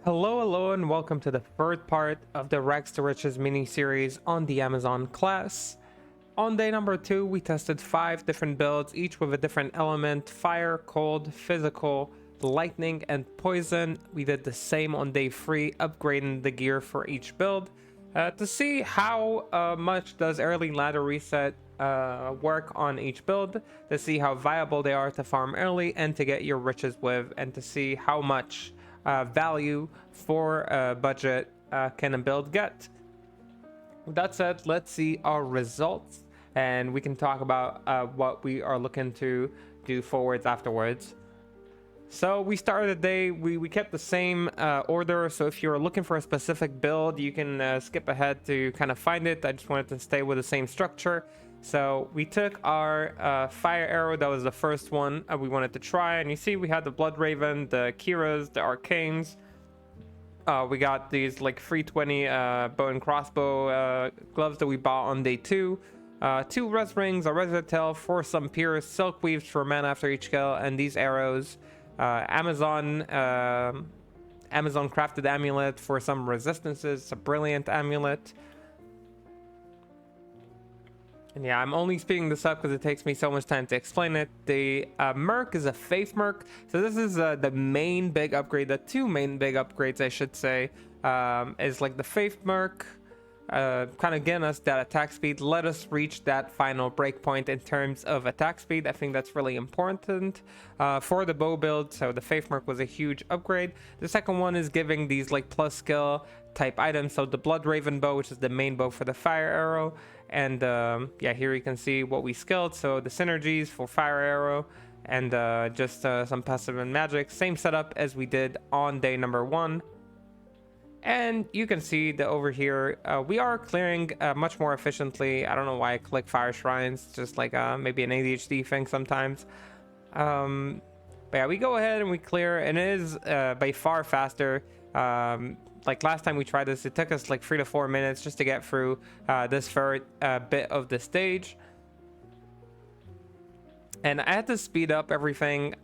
Hello, and welcome to the third part of the Rags to Riches mini-series on the Amazon class. On day number 2, we tested 5 different builds, each with a different element: fire, cold, physical, lightning, and poison. We did the same on day 3, upgrading the gear for each build. To see how much does early ladder reset work on each build, to see how viable they are to farm early and to get your riches with, and to see how much value for budget can a build get. With that said, let's see our results and we can talk about what we are looking to do forwards afterwards. So we started the day, we kept the same order, so if you're looking for a specific build, you can skip ahead to kind of find it. I just wanted to stay with the same structure. So we took our fire arrow, that was the first one we wanted to try, and you see we had the Blood Raven, the Kiras, the Arcanes. We got these like 320 bow and crossbow gloves that we bought on day 2. 2 res rings, a res tail for some pierce, silk weaves for mana after each kill, and these arrows. Amazon crafted amulet for some resistances. It's a brilliant amulet. And yeah, I'm only speeding this up because it takes me so much time to explain it. The Merc is a Faith Merc. So this is the main big upgrade. The 2 main big upgrades, I should say, is like the Faith Merc. Kind of getting us that attack speed, let us reach that final breakpoint in terms of attack speed. I think that's really important for the bow build. So the Faith Merc was a huge upgrade. The second one is giving these like plus skill type items. So the Blood Raven bow, which is the main bow for the fire arrow, and yeah, here you can see what we skilled. So the synergies for fire arrow and just some passive and magic, same setup as we did on day number 1. And you can see that over here, we are clearing much more efficiently. I don't know why I click fire shrines, just like maybe an ADHD thing sometimes. But yeah, we go ahead and we clear, and it is by far faster. Like last time we tried this, it took us like 3 to 4 minutes just to get through this third bit of the stage. And I had to speed up everything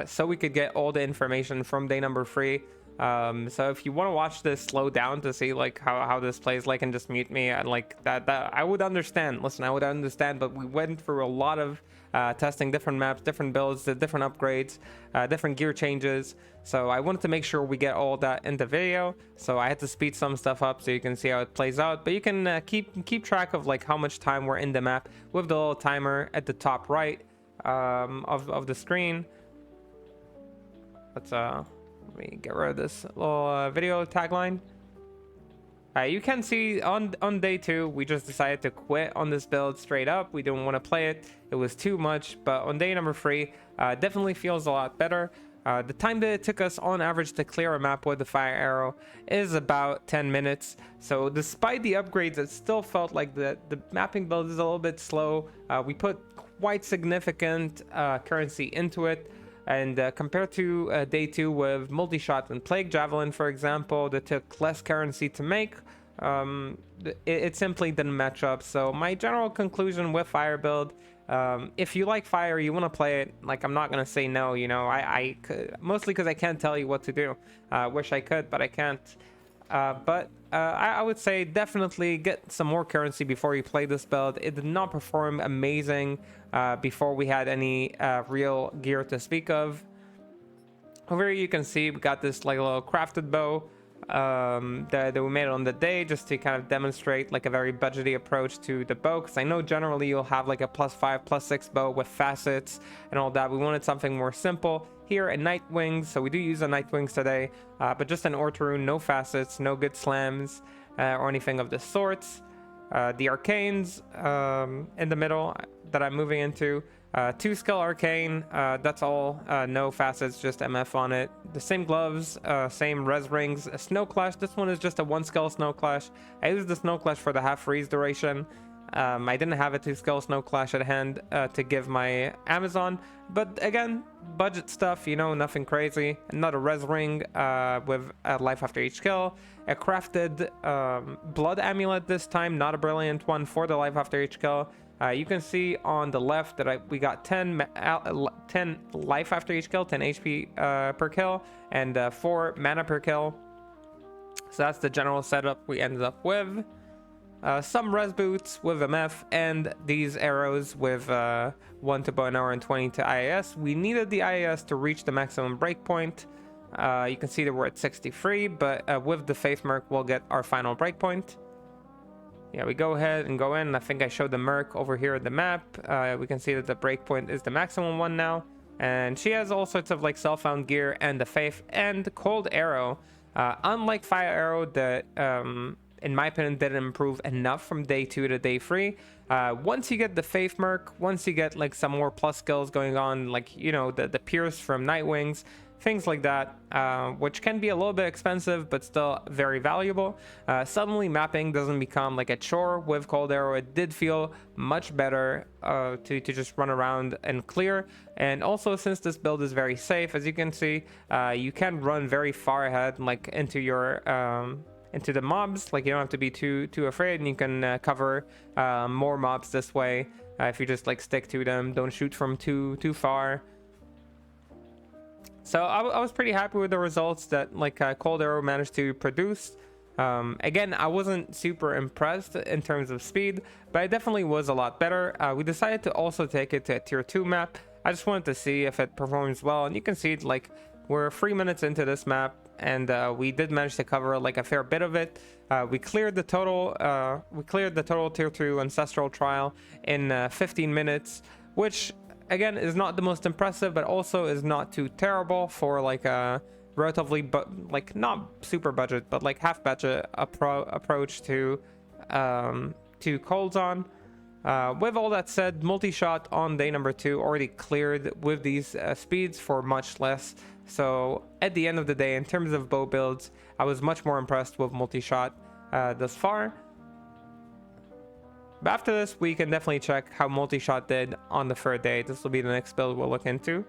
so we could get all the information from day number 3. So if you want to watch this slow down to see like how this plays, like, and just mute me, and like that I would understand. Listen, I would understand, but we went through a lot of testing different maps, different builds, the different upgrades, different gear changes. So I wanted to make sure we get all that in the video, so I had to speed some stuff up so you can see how it plays out. But you can keep track of like how much time we're in the map with the little timer at the top right of the screen. Let's let me get rid of this little video tagline. You can see on day 2, we just decided to quit on this build straight up. We didn't want to play it. It was too much. But on day number 3, definitely feels a lot better. The time that it took us on average to clear a map with the fire arrow is about 10 minutes. So despite the upgrades, it still felt like the mapping build is a little bit slow. We put quite significant currency into it. And compared to day 2 with multi-shot and plague javelin, for example, that took less currency to make, it simply didn't match up. So my general conclusion with fire build, if you like fire, you want to play it, like, I'm not gonna say no, you know. I could, mostly because I can't tell you what to do. Wish I could, but I can't. But I would say definitely get some more currency before you play this build. It did not perform amazing before we had any real gear to speak of. Over here you can see we got this like little crafted bow that we made on the day, just to kind of demonstrate like a very budgety approach to the bow, because I know generally you'll have like a +5, +6 bow with facets and all that. We wanted something more simple. Here a Night Wings, so we do use a Night Wings today, but just an Ortarune, no facets, no good slams or anything of the sorts. The Arcanes in the middle that I'm moving into, 2 skill Arcane, that's all, no facets, just MF on it. The same gloves, same res rings. A Snow Clash, this one is just a 1 skill Snow Clash. I used the Snow Clash for the half freeze duration. I didn't have a 2 skill Snow Clash at hand to give my Amazon, but again, budget stuff, you know, nothing crazy. Another res ring with a life after each kill. A crafted blood amulet this time, not a brilliant one, for the life after each kill. You can see on the left that we got 10 life after each kill, 10 HP per kill, and 4 mana per kill. So that's the general setup we ended up with. Some res boots with MF and these arrows with 1 to bow and arrow and 20 to IAS. We needed the IAS to reach the maximum breakpoint. You can see that we're at 63, but with the Faith Merc, we'll get our final breakpoint. Yeah, we go ahead and go in. I think I showed the Merc over here at the map. We can see that the breakpoint is the maximum one now. And she has all sorts of like self-found gear and the Faith and Cold Arrow. Unlike Fire Arrow, that in my opinion didn't improve enough from day 2 to day 3. Once you get the Faith Merc, once you get like some more plus skills going on, like, you know, the Pierce from Nightwings, things like that, which can be a little bit expensive but still very valuable. Suddenly mapping doesn't become like a chore with Cold Arrow. It did feel much better to just run around and clear. And also, since this build is very safe, as you can see, you can run very far ahead, like into your into the mobs. Like, you don't have to be too afraid, and you can cover more mobs this way if you just like stick to them, don't shoot from too far. So I was pretty happy with the results that like Cold Arrow managed to produce. Again, I wasn't super impressed in terms of speed, but it definitely was a lot better. We decided to also take it to a tier 2 map. I just wanted to see if it performs well, and you can see like we're 3 minutes into this map, and we did manage to cover like a fair bit of it. We cleared the total tier 2 ancestral trial in 15 minutes, which again is not the most impressive, but also is not too terrible for like a relatively like not super budget but like half budget approach to Cold Zone. With all that said, multi-shot on day number 2 already cleared with these speeds for much less. So at the end of the day, in terms of bow builds, I was much more impressed with multi-shot thus far. But after this, we can definitely check how multi-shot did on the 3rd day. This will be the next build we'll look into.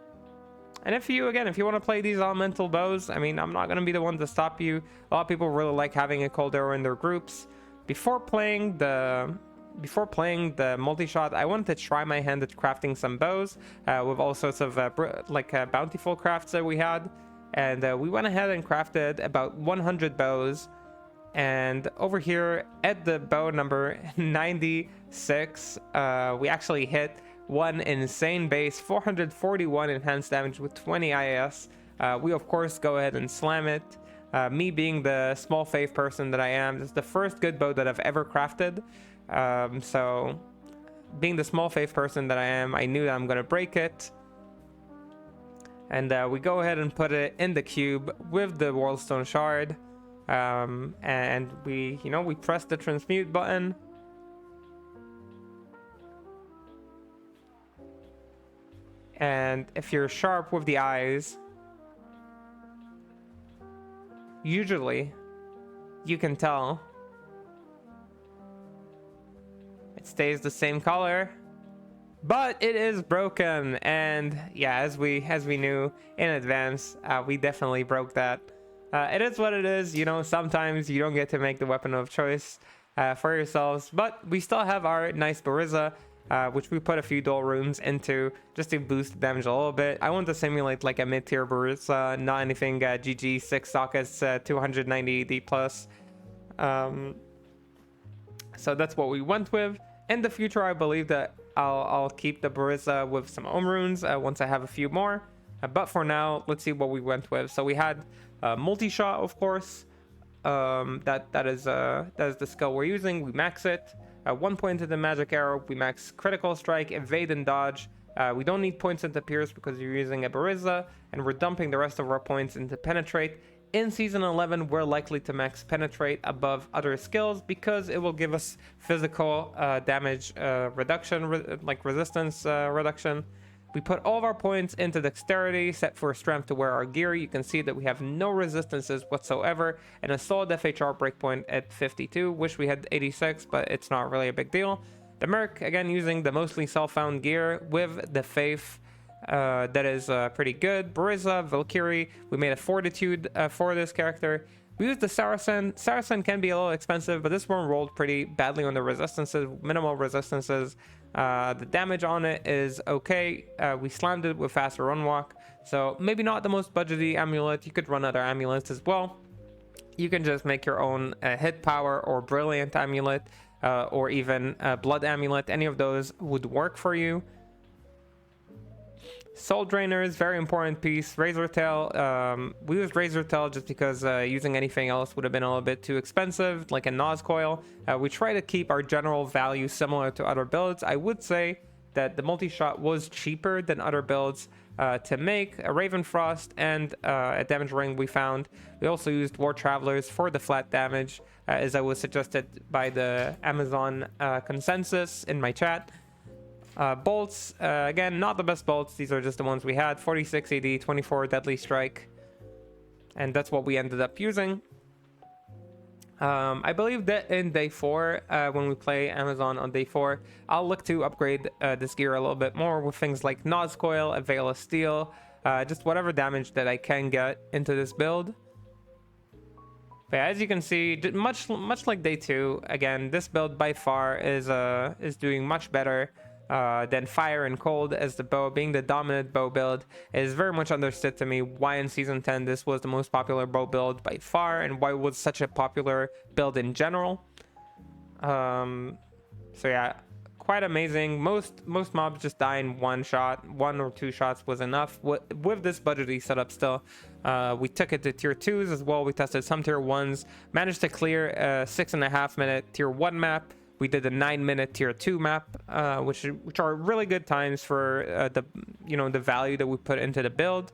And if you want to play these elemental bows, I mean, I'm not going to be the one to stop you. A lot of people really like having a Cold Arrow in their groups. Before playing the multi-shot, I wanted to try my hand at crafting some bows with all sorts of bountiful crafts that we had. And we went ahead and crafted about 100 bows. And over here at the bow number 96, we actually hit one insane base, 441 enhanced damage with 20 IAS. We of course go ahead and slam it. Me being the small faith person that I am, this is the first good bow that I've ever crafted. So being the small faith person that I am, I knew that I'm gonna break it. And we go ahead and put it in the cube with the Worldstone Shard. And we press the transmute button. And if you're sharp with the eyes, usually you can tell it stays the same color, but it is broken. And yeah, as we knew in advance, we definitely broke that. It is what it is, you know. Sometimes you don't get to make the weapon of choice for yourselves, but we still have our nice Bariza, which we put a few dual runes into just to boost the damage a little bit. I want to simulate like a mid-tier Bariza, not anything GG 6 sockets, 290 AD plus. So that's what we went with. In the future, I believe that I'll keep the Bariza with some Ohm runes once I have a few more. But for now, let's see what we went with. So we had multi-shot, of course. That is the skill we're using. We max it. 1 point into the magic arrow. We max critical strike, evade, and dodge. We don't need points into pierce because you're using a Bariza, and we're dumping the rest of our points into penetrate. In season 11, we're likely to max penetrate above other skills because it will give us physical damage reduction, like resistance reduction. We put all of our points into dexterity, set for strength to wear our gear. You can see that we have no resistances whatsoever, and a solid FHR breakpoint at 52. Wish we had 86, but it's not really a big deal. The Merc, again, using the mostly self-found gear with the Faith. That is pretty good. Bariza, Valkyrie, we made a Fortitude for this character. We used the Saracen. Saracen can be a little expensive, but this one rolled pretty badly on the resistances, minimal resistances. The damage on it is okay. We slammed it with faster run walk, so maybe not the most budgety amulet. You could run other amulets as well. You can just make your own hit power or brilliant amulet, or even blood amulet. Any of those would work for you. Soul drainers, very important piece. Razor tail, we used razor tail just because using anything else would have been a little bit too expensive, like a Nos coil. We try to keep our general value similar to other builds. I would say that the multi-shot was cheaper than other builds to make. A Raven Frost and a damage ring we found. We also used War Travelers for the flat damage, as I was suggested by the Amazon consensus in my chat. Bolts, again, not the best bolts. These are just the ones we had. 46 AD, 24 Deadly Strike. And that's what we ended up using. I believe that in day 4, when we play Amazon on day 4, I'll look to upgrade this gear a little bit more with things like Nos Coil, a Veil of Steel, just whatever damage that I can get into this build. But yeah, as you can see, much like day 2, again, this build by far is doing much better than Fire and Cold, as the bow being the dominant bow build. It is very much understood to me why in season 10 this was the most popular bow build by far, and why it was such a popular build in general. So yeah, quite amazing. Most mobs just die in one shot. 1 or 2 shots was enough. With this budgety setup still, we took it to tier 2s as well. We tested some tier 1s, managed to clear a 6.5 minute tier 1 map. We did a 9-minute tier 2 map, which are really good times for the value that we put into the build.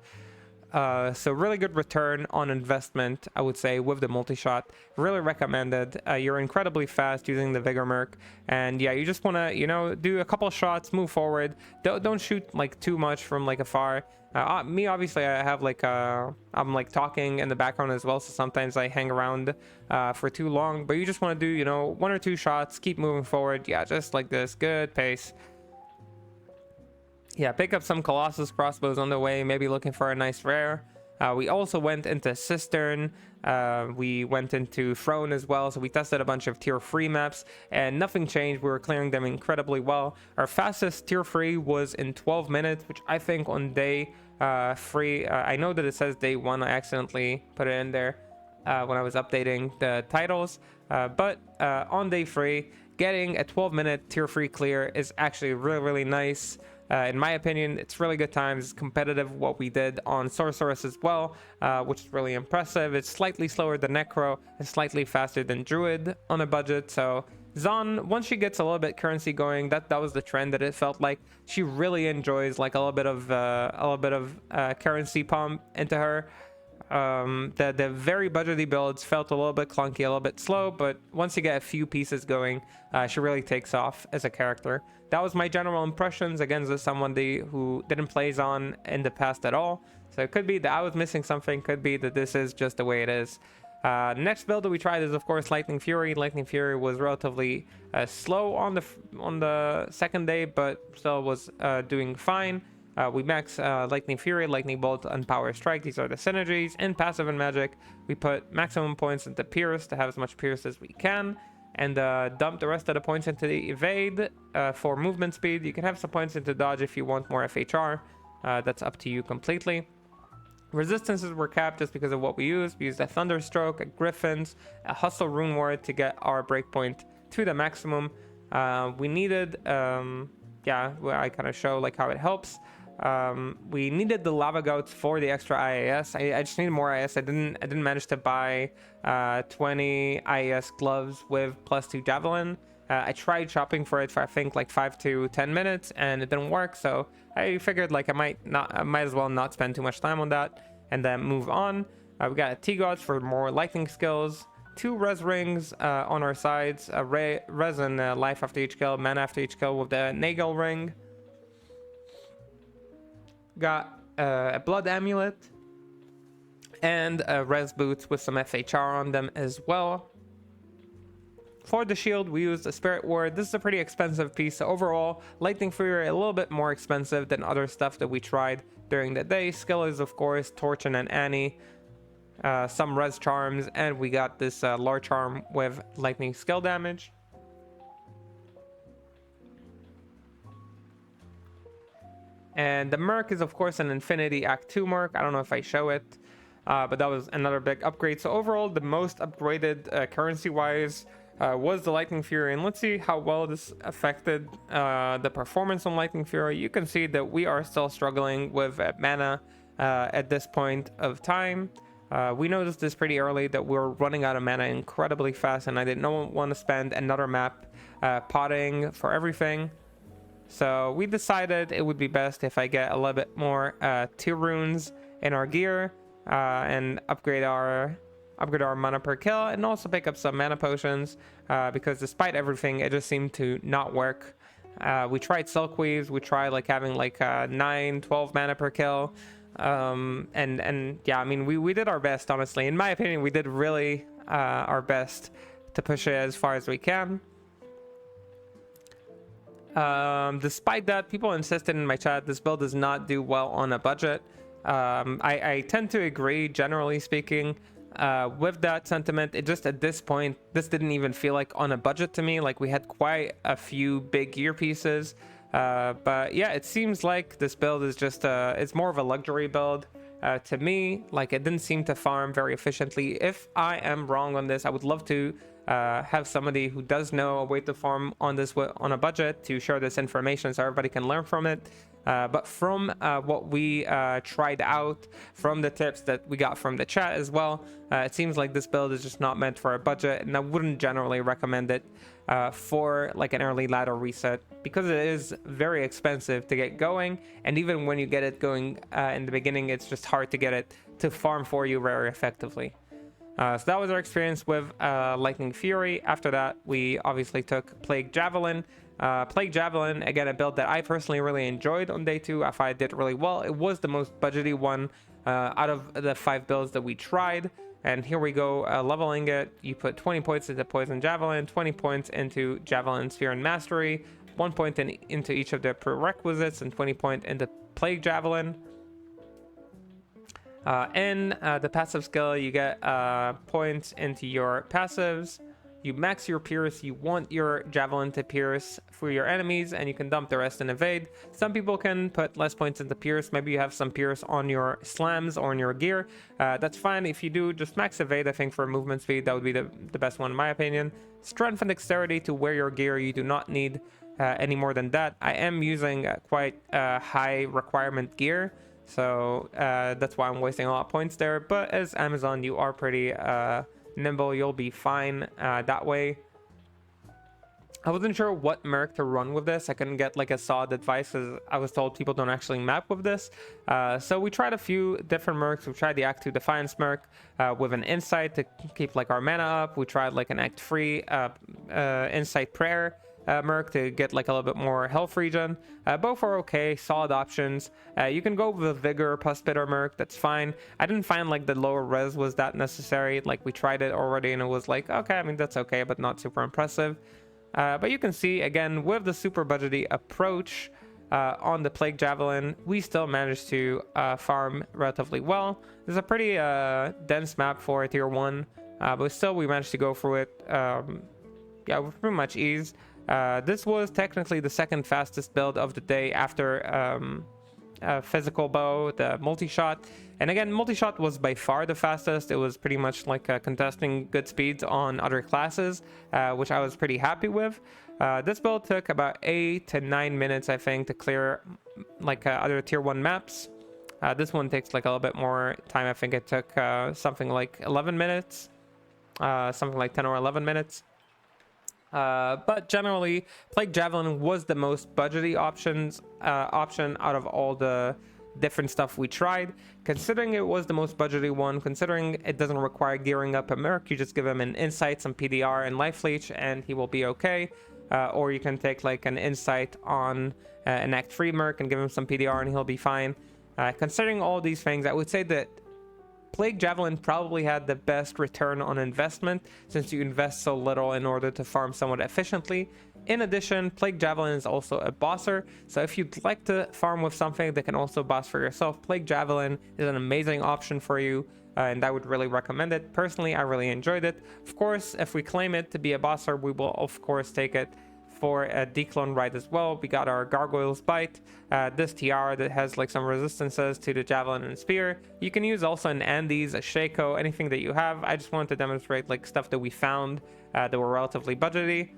So really good return on investment, I would say, with the multi-shot. Really recommended. You're incredibly fast using the Vigor Merc, and yeah, you just want to do a couple shots, move forward. Don't shoot like too much from like afar. Me, obviously, I have like I'm like talking in the background as well, so sometimes I hang around for too long. But you just want to do 1 or 2 shots, keep moving forward. Yeah, just like this, good pace. Yeah, pick up some Colossus crossbows on the way, maybe looking for a nice rare. We also went into Cistern. We went into Throne as well, so we tested a bunch of tier 3 maps, and nothing changed. We were clearing them incredibly well. Our fastest tier 3 was in 12 minutes, which I think on day 3, I know that it says day 1, I accidentally put it in there when I was updating the titles, but on day 3, getting a 12-minute tier 3 clear is actually really nice. In my opinion, it's really good times. It's competitive what we did on Sorceress as well, which is really impressive. It's slightly slower than Necro and slightly faster than Druid on a budget. So Zon, once she gets a little bit currency going, that was the trend that it felt like. She really enjoys like a little bit of currency pump into her. The very budgety builds felt a little bit clunky, a little bit slow, but once you get a few pieces going, she really takes off as a character. That was my general impressions. Again, as someone who didn't play Zon in the past at all, so it could be that I was missing something, could be that this is just the way it is. Next build that we tried is of course Lightning Fury. Lightning Fury was relatively slow on the second day, but still was doing fine. We max Lightning Fury, Lightning Bolt, and Power Strike. These are the synergies. In passive and magic, we put maximum points into Pierce to have as much Pierce as we can, and dump the rest of the points into the Evade for movement speed. You can have some points into Dodge if you want more FHR. That's up to you completely. Resistances were capped just because of what we used. We used a Thunderstroke, a Griffins, a Hustle Rune Ward to get our breakpoint to the maximum. We needed, I kind of show like how it helps. We needed the Lava Goats for the extra IAS. I just needed more IAS. I didn't manage to buy 20 IAS gloves with +2 javelin. I tried shopping for it for I think like 5 to 10 minutes, and it didn't work. So I figured like I might as well not spend too much time on that and then move on. We got a T-Gods for more lightning skills. 2 res rings on our sides. A res and life after each kill, mana after each kill with the Nagel ring. Got a blood amulet and res boots with some FHR on them as well. For the shield, we used a Spirit Ward. This is a pretty expensive piece. So overall, Lightning Fury a little bit more expensive than other stuff that we tried during the day. Skill is, of course, Torchin and Annie. Some res charms, and we got this large charm with lightning skill damage. And the Merc is, of course, an Infinity Act 2 Merc. I don't know if I show it. but that was another big upgrade. So overall, the most upgraded currency-wise was the Lightning Fury, and let's see how well this affected the performance on Lightning Fury. You can see that we are still struggling with mana at this point of time. We noticed this pretty early, that we're running out of mana incredibly fast, and I did not want to spend another map potting for everything. So we decided it would be best if I get a little bit more tier runes in our gear and upgrade our mana per kill, and also pick up some mana potions because despite everything, it just seemed to not work. We tried Silk Weaves, we tried like having like 9-12 mana per kill, and yeah, I mean, we did our best. Honestly, in my opinion, we did really our best to push it as far as we can. Despite that, people insisted in my chat this build does not do well on a budget. I tend to agree, generally speaking, with that sentiment. It just, at this point, this didn't even feel like on a budget to me. Like, we had quite a few big gear pieces, but yeah, it seems like this build is just it's more of a luxury build to me. Like, it didn't seem to farm very efficiently. If I am wrong on this, I would love to have somebody who does know a way to farm on this on a budget to share this information so everybody can learn from it. But from what we tried out, from the tips that we got from the chat as well, it seems like this build is just not meant for a budget, and I wouldn't generally recommend it for like an early ladder reset, because it is very expensive to get going, and even when you get it going in the beginning, it's just hard to get it to farm for you very effectively. So that was our experience with Lightning Fury. After that, we obviously took Plague Javelin. Plague Javelin, again, a build that I personally really enjoyed on day 2. I thought I did really well. It was the most budgety one out of the 5 builds that we tried. And here we go, leveling it. You put 20 points into Poison Javelin, 20 points into Javelin Sphere and Mastery, 1 point into each of the prerequisites, and 20 points into Plague Javelin. In the passive skill, you get points into your passives. You max your pierce. You want your javelin to pierce for your enemies, and you can dump the rest in evade. Some people can put less points into pierce. Maybe you have some pierce on your slams or on your gear. That's fine. If you do, just max evade. I think for movement speed, that would be the best one in my opinion. Strength and dexterity to wear your gear. You do not need any more than that. I am using quite high requirement gear, so that's why I'm wasting a lot of points there. But as Amazon, you are pretty nimble. You'll be fine that way. I wasn't sure what merc to run with this. I couldn't get like a solid advice, as I was told people don't actually map with this. So we tried a few different mercs. We tried the Act 2 Defiance merc with an Insight to keep like our mana up. We tried like an Act 3 Insight Prayer merc to get like a little bit more health regen. Both are okay, solid options. You can go with a Vigor Puspitter merc, that's fine. I didn't find like the lower res was that necessary. Like, we tried it already and it was like, okay, I mean, that's okay, but not super impressive. But you can see, again, with the super budgety approach on the Plague Javelin, we still managed to farm relatively well. It's a pretty dense map for a tier 1, but still we managed to go through it yeah, with pretty much ease. This was technically the second fastest build of the day after physical bow, the multi-shot. And again, multi-shot was by far the fastest. It was pretty much like contesting good speeds on other classes, which I was pretty happy with. This build took about 8 to 9 minutes, I think, to clear like other tier 1 maps. This one takes like a little bit more time. I think it took something like 11 minutes, something like 10 or 11 minutes. But generally, Plague Javelin was the most budgety option out of all the different stuff we tried. Considering it was the most budgety one, considering it doesn't require gearing up a merc, you just give him an Insight, some PDR, and Life Leech, and he will be okay. Or you can take like an Insight on an Act 3 merc and give him some PDR and he'll be fine. Considering all these things, I would say that Plague Javelin probably had the best return on investment, since you invest so little in order to farm somewhat efficiently. In addition, Plague Javelin is also a bosser, so if you'd like to farm with something that can also boss for yourself, Plague Javelin is an amazing option for you, and I would really recommend it. Personally, I really enjoyed it. Of course, if we claim it to be a bosser, we will of course take it for a declone right as well. We got our Gargoyle's Bite, this tiara that has like some resistances to the javelin and spear. You can use also an Andes, a Shaco, anything that you have. I just wanted to demonstrate like stuff that we found that were relatively budgety.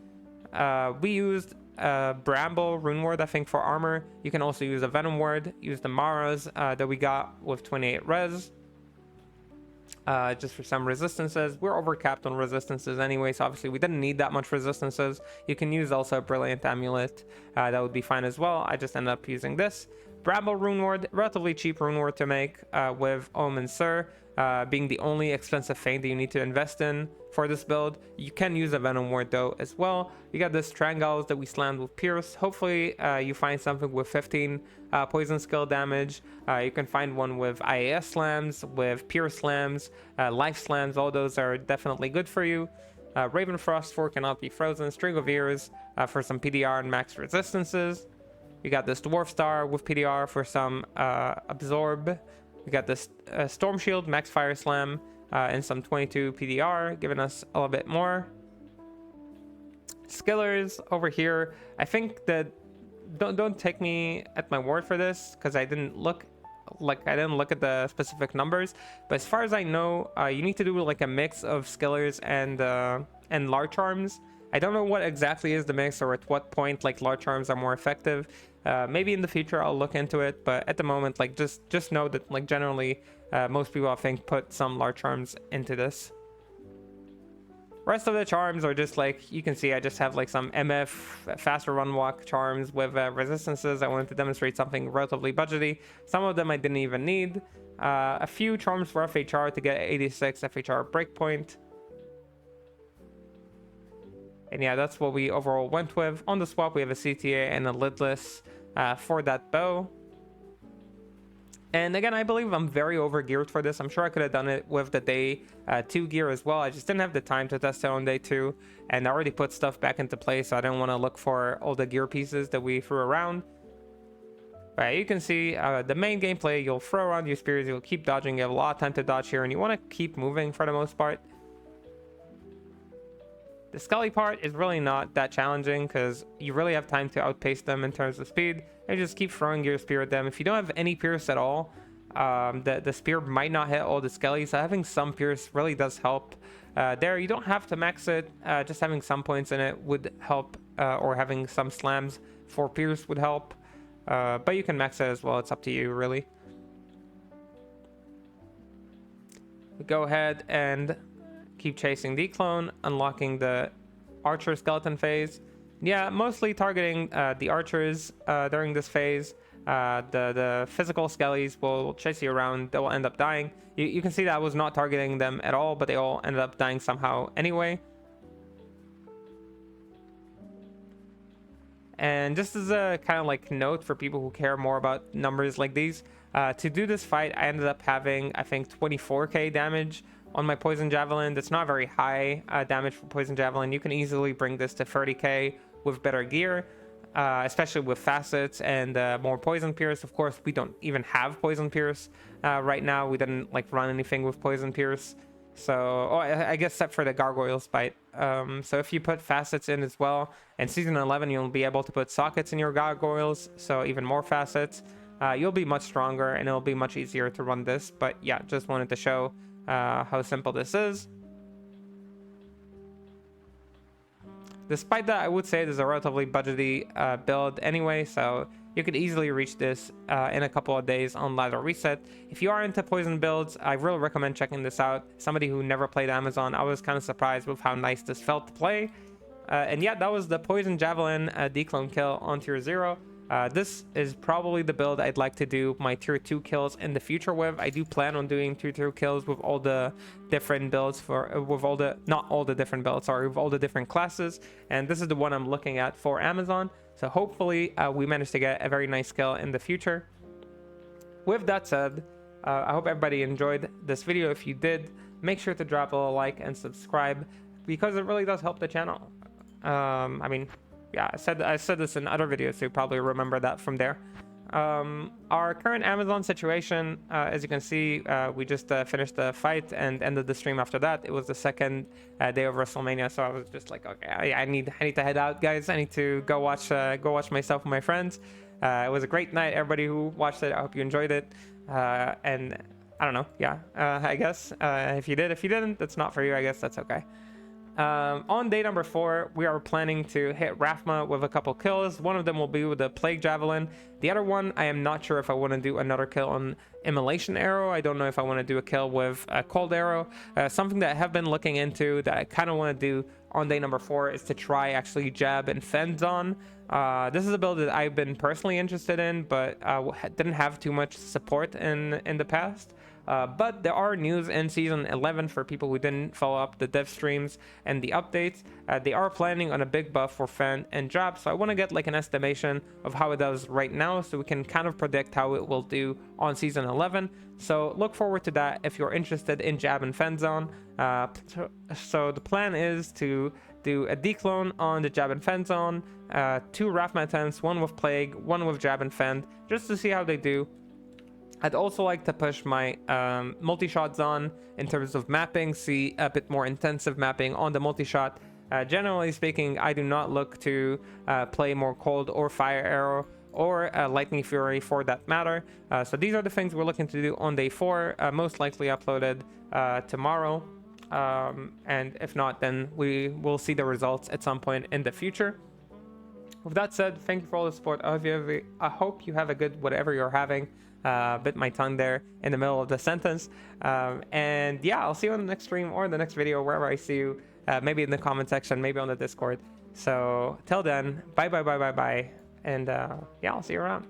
We used Bramble Rune Ward, I think, for armor. You can also use a Venom Ward, use the Maras that we got with 28 res. Just for some resistances. We're overcapped on resistances anyway, so obviously we didn't need that much resistances. You can use also a Brilliant Amulet, that would be fine as well. I just ended up using this Bramble Rune Ward, relatively cheap Rune Ward to make, with Omen Sir being the only expensive feint that you need to invest in for this build. You can use a Venom Ward though as well. You got this Trangals that we slammed with Pierce. Hopefully you find something with 15 poison skill damage. You can find one with IAS slams, with Pierce slams, life slams. All those are definitely good for you. Ravenfrost 4 cannot be frozen. String of Ears for some PDR and max resistances. You got this Dwarf Star with PDR for some absorb. We got this Storm Shield, Max Fire Slam, and some 22 PDR, giving us a little bit more. Skillers over here. I think that don't take me at my word for this, because I didn't look at the specific numbers. But as far as I know, you need to do like a mix of skillers and large charms. I don't know what exactly is the mix, or at what point like large charms are more effective. Maybe in the future I'll look into it, but at the moment, like just know that like generally most people I think put some large charms into this. Rest of the charms are just like you can see. I just have like some MF faster run walk charms with resistances. I wanted to demonstrate something relatively budgety. Some of them I didn't even need. A few charms for FHR to get 86 FHR breakpoint. And yeah, that's what we overall went with. On the swap, we have a CTA and a lidless for that bow. And again, I believe I'm very over geared for this. I'm sure I could have done it with the day 2 gear as well. I just didn't have the time to test it on day 2. And I already put stuff back into place, so I didn't want to look for all the gear pieces that we threw around. But you can see the main gameplay, you'll throw around your spears, you'll keep dodging, you have a lot of time to dodge here, and you want to keep moving for the most part. The Scully part is really not that challenging because you really have time to outpace them in terms of speed. And just keep throwing your spear at them. If you don't have any pierce at all, the spear might not hit all the Skellies. So having some pierce really does help. There, you don't have to max it. Just having some points in it would help, or having some slams for pierce would help. But you can max it as well. It's up to you, really. Go ahead and keep chasing Declone, unlocking the Archer Skeleton phase. Yeah, mostly targeting the Archers during this phase. The physical Skellies will chase you around. They will end up dying. You can see that I was not targeting them at all, but they all ended up dying somehow anyway. And just as a kind of like note for people who care more about numbers like these, to do this fight, I ended up having, I think, 24k damage on my Poison Javelin. That's not very high damage for Poison Javelin. You can easily bring this to 30k with better gear, especially with facets and more Poison Pierce. Of course, we don't even have Poison Pierce right now. We didn't like run anything with Poison Pierce. So, I guess except for the Gargoyle's Bite. So if you put facets in as well, in Season 11 you'll be able to put sockets in your Gargoyles, so even more facets. You'll be much stronger and it'll be much easier to run this. But yeah, just wanted to show how simple this is. Despite that, I would say there's a relatively budgety build anyway, so you could easily reach this in a couple of days on ladder reset. If you are into poison builds, I really recommend checking this out. Somebody who never played Amazon, I was kind of surprised with how nice this felt to play. And yeah, that was the Poison Javelin declone kill on tier 0. This is probably the build I'd like to do my tier 2 kills in the future with. I do plan on doing tier 2 kills with all the different builds with all the different classes, and this is the one I'm looking at for Amazon. So hopefully we manage to get a very nice kill in the future. With that said, I hope everybody enjoyed this video. If you did, make sure to drop a like and subscribe, because it really does help the channel. I mean, yeah, I said this in other videos, so you probably remember that from there. Our current Amazon situation, as you can see, we just finished the fight and ended the stream after that. It was the second day of WrestleMania, so I was just like, okay, I need to head out, guys. I need to go watch myself and my friends. It was a great night. Everybody who watched it, I hope you enjoyed it. And I don't know, yeah, I guess if you did, if you didn't, that's not for you. I guess that's okay. On day number 4, we are planning to hit Rathma with a couple kills. One of them will be with the Plague Javelin. The other one, I am not sure if I want to do another kill on Immolation Arrow. I don't know if I want to do a kill with a Cold Arrow. Something that I have been looking into that I kind of want to do on day number 4 is to try actually Jab and Fends on. This is a build that I've been personally interested in, but didn't have too much support in the past. But there are news in Season 11 for people who didn't follow up the dev streams and the updates. They are planning on a big buff for Fen and Jab, so I want to get like an estimation of how it does right now so we can kind of predict how it will do on Season 11. So look forward to that if you're interested in Jab and Fen Zone. So the plan is to do a declone on the Jab and Fen Zone, 2 Rathma attempts, 1 with Plague, 1 with Jab and Fen, just to see how they do. I'd also like to push my multi-shots on in terms of mapping, see a bit more intensive mapping on the multi-shot. Generally speaking, I do not look to play more Cold or Fire Arrow or Lightning Fury for that matter. So these are the things we're looking to do on day 4, most likely uploaded tomorrow. And if not, then we will see the results at some point in the future. With that said, thank you for all the support. I hope you have a good whatever you're having. Bit my tongue there in the middle of the sentence. And yeah, I'll see you on the next stream or in the next video, wherever I see you. Maybe in the comment section, maybe on the Discord. So till then, bye. And yeah, I'll see you around.